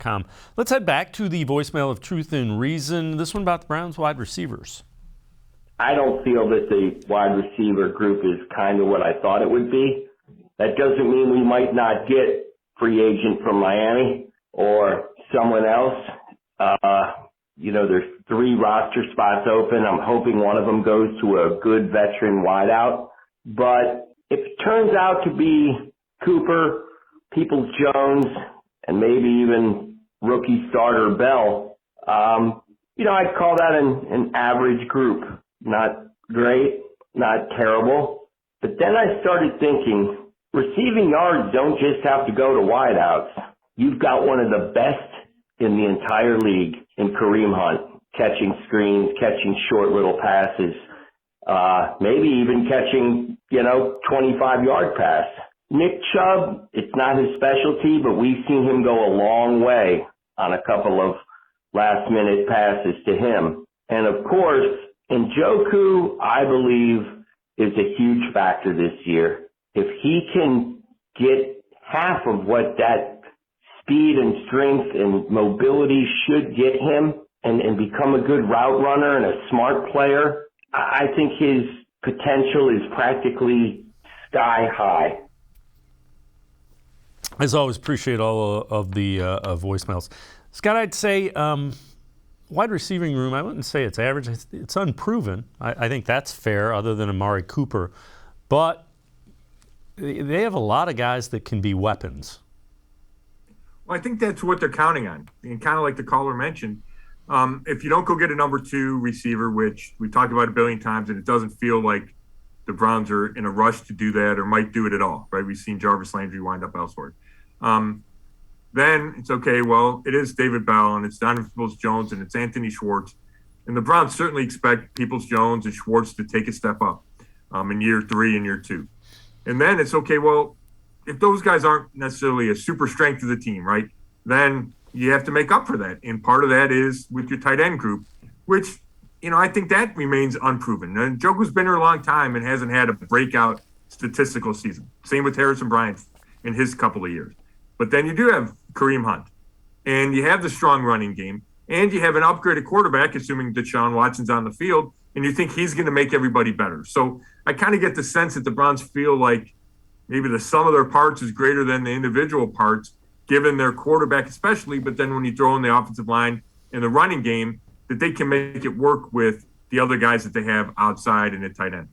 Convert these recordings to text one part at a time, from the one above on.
cleveland.com. Let's head back to the voicemail of Truth and Reason. This one about the Browns wide receivers. I don't feel that the wide receiver group is kind of what I thought it would be. That doesn't mean we might not get free agent from Miami or someone else. There's 3 roster spots open. I'm hoping one of them goes to a good veteran wideout. But if it turns out to be Cooper, Peoples-Jones, and maybe even rookie starter Bell, I'd call that an average group. Not great, not terrible. But then I started thinking, receiving yards don't just have to go to wideouts. You've got one of the best in the entire league in Kareem Hunt, catching screens, catching short little passes, maybe even catching, 25-yard pass. Nick Chubb, it's not his specialty, but we've seen him go a long way on a couple of last-minute passes to him. And, of course, Njoku, I believe, is a huge factor this year. If he can get half of what that speed and strength and mobility should get him and become a good route runner and a smart player, I think his potential is practically sky high. As always, appreciate all of the voicemails. Scott, I'd say wide receiving room, I wouldn't say it's average. It's unproven. I think that's fair, other than Amari Cooper. But they have a lot of guys that can be weapons. Well, I think that's what they're counting on. And kind of like the caller mentioned, if you don't go get a number 2 receiver, which we've talked about a billion times, and it doesn't feel like the Browns are in a rush to do that or might do it at all, right? We've seen Jarvis Landry wind up elsewhere. Then it's okay, well, it is David Bell, and it's Donovan Peoples-Jones, and it's Anthony Schwartz. And the Browns certainly expect Peoples-Jones and Schwartz to take a step up in year 3 and year 2. And then it's okay, well, if those guys aren't necessarily a super strength of the team, right, then you have to make up for that. And part of that is with your tight end group, which, I think that remains unproven. And Njoku's been here a long time and hasn't had a breakout statistical season. Same with Harrison Bryant in his couple of years. But then you do have Kareem Hunt, and you have the strong running game, and you have an upgraded quarterback, assuming Deshaun Watson's on the field, and you think he's going to make everybody better. So I kind of get the sense that the Browns feel like maybe the sum of their parts is greater than the individual parts, given their quarterback especially, but then when you throw in the offensive line and the running game, that they can make it work with the other guys that they have outside and at tight end.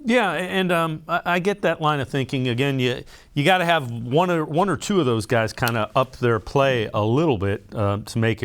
Yeah, and I get that line of thinking. Again, you got to have one or 2 of those guys kind of up their play a little bit to make it